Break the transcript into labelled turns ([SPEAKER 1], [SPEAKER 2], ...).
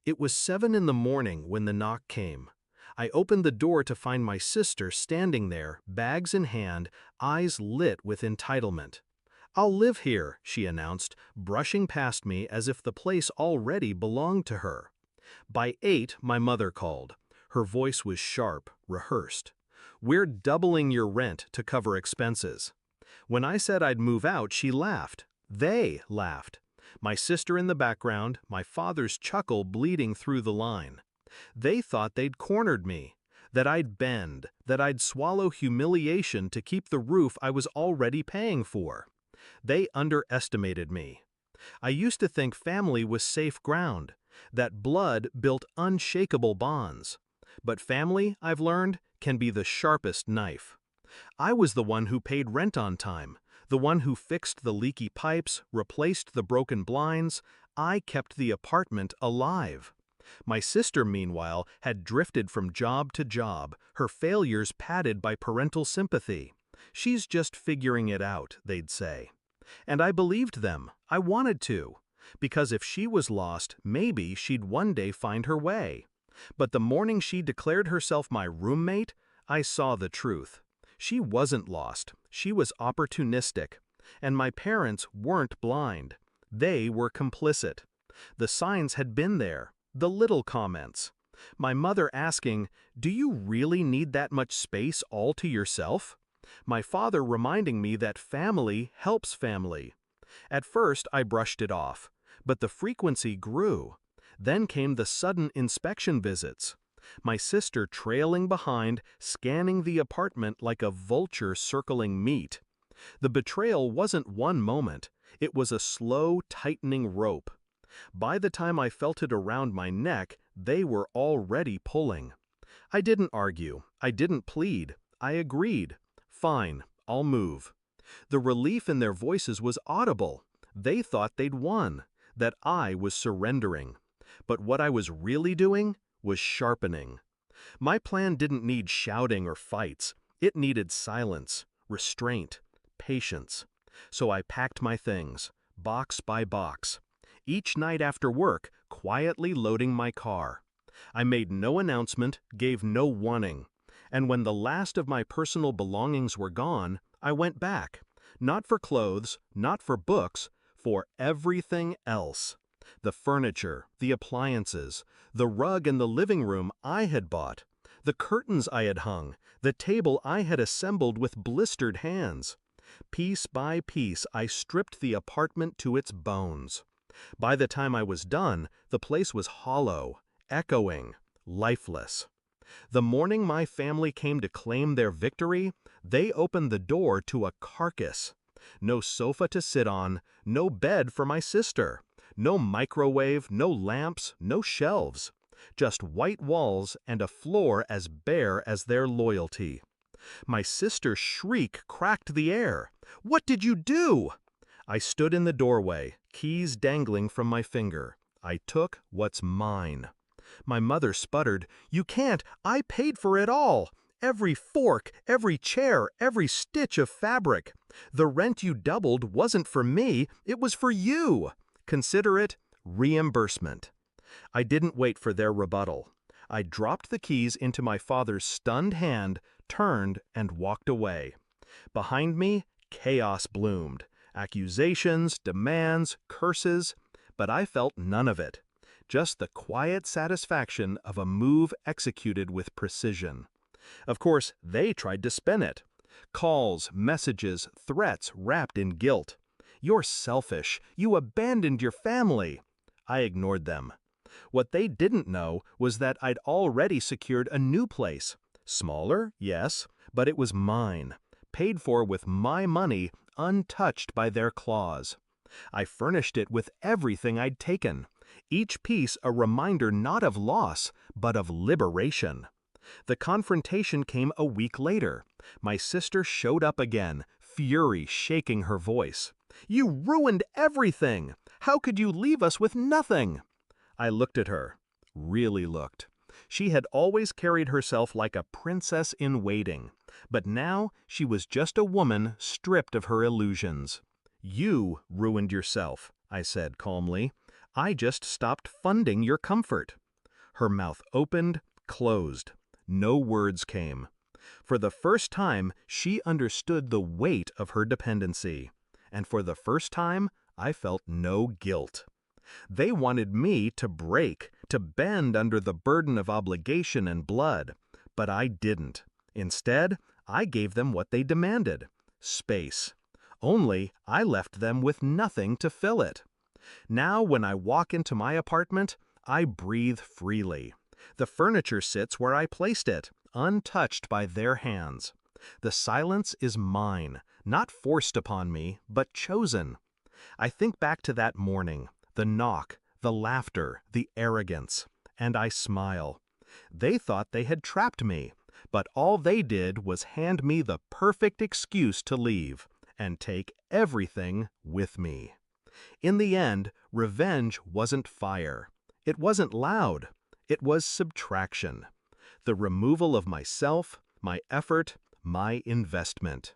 [SPEAKER 1] It was 7 in the morning when the knock came. I opened the door to find my sister standing there, bags in hand, eyes lit with entitlement. "I'll live here," she announced, brushing past me as if the place already belonged to her. By 8, my mother called. Her voice was sharp, rehearsed. "We're doubling your rent to cover expenses." When I said I'd move out, she laughed. They laughed. My sister in the background, my father's chuckle bleeding through the line. They thought they'd cornered me, that I'd bend, that I'd swallow humiliation to keep the roof I was already paying for. They underestimated me. I used to think family was safe ground, that blood built unshakable bonds. But family, I've learned, can be the sharpest knife. I was the one who paid rent on time, the one who fixed the leaky pipes, replaced the broken blinds. I kept the apartment alive. My sister, meanwhile, had drifted from job to job, her failures padded by parental sympathy. "She's just figuring it out," they'd say. And I believed them. I wanted to. Because if she was lost, maybe she'd one day find her way. But the morning she declared herself my roommate, I saw the truth. She wasn't lost. She was opportunistic. And my parents weren't blind. They were complicit. The signs had been there, the little comments. My mother asking, "Do you really need that much space all to yourself?" My father reminding me that family helps family. At first I brushed it off, but the frequency grew. Then came the sudden inspection visits. My sister trailing behind, scanning the apartment like a vulture circling meat. The betrayal wasn't one moment, it was a slow, tightening rope. By the time I felt it around my neck, they were already pulling. I didn't argue, I didn't plead, I agreed. "Fine, I'll move." The relief in their voices was audible. They thought they'd won, that I was surrendering. But what I was really doing was sharpening. My plan didn't need shouting or fights. It needed silence, restraint, patience. So I packed my things, box by box. Each night after work, quietly loading my car. I made no announcement, gave no warning. And when the last of my personal belongings were gone, I went back. Not for clothes, not for books, for everything else. The furniture, the appliances, the rug in the living room I had bought, the curtains I had hung, the table I had assembled with blistered hands. Piece by piece, I stripped the apartment to its bones. By the time I was done, the place was hollow, echoing, lifeless. The morning my family came to claim their victory, they opened the door to a carcass. No sofa to sit on, no bed for my sister, no microwave, no lamps, no shelves. Just white walls and a floor as bare as their loyalty. My sister's shriek cracked the air. "What did you do?" I stood in the doorway, keys dangling from my finger. I took what's mine. My mother sputtered, "You can't, I paid for it all. Every fork, every chair, every stitch of fabric. The rent you doubled wasn't for me, it was for you. Consider it reimbursement." I didn't wait for their rebuttal. I dropped the keys into my father's stunned hand, turned, and walked away. Behind me, chaos bloomed. Accusations, demands, curses, but I felt none of it. Just the quiet satisfaction of a move executed with precision. Of course, they tried to spin it. Calls, messages, threats wrapped in guilt. "You're selfish. You abandoned your family." I ignored them. What they didn't know was that I'd already secured a new place. Smaller, yes, but it was mine. Paid for with my money, untouched by their claws. I furnished it with everything I'd taken. Each piece a reminder not of loss, but of liberation. The confrontation came a week later. My sister showed up again, fury shaking her voice. "You ruined everything! How could you leave us with nothing?" I looked at her, really looked. She had always carried herself like a princess in waiting, but now she was just a woman stripped of her illusions. "You ruined yourself," I said calmly. I just stopped funding your comfort." Her mouth opened, closed. No words came. For the first time, she understood the weight of her dependency. And for the first time, I felt no guilt. They wanted me to break, to bend under the burden of obligation and blood. But I didn't. Instead, I gave them what they demanded: space. Only I left them with nothing to fill it. Now, when I walk into my apartment, I breathe freely. The furniture sits where I placed it, untouched by their hands. The silence is mine, not forced upon me, but chosen. I think back to that morning, the knock, the laughter, the arrogance, and I smile. They thought they had trapped me, but all they did was hand me the perfect excuse to leave and take everything with me. In the end, revenge wasn't fire. It wasn't loud. It was subtraction. The removal of myself, my effort, my investment.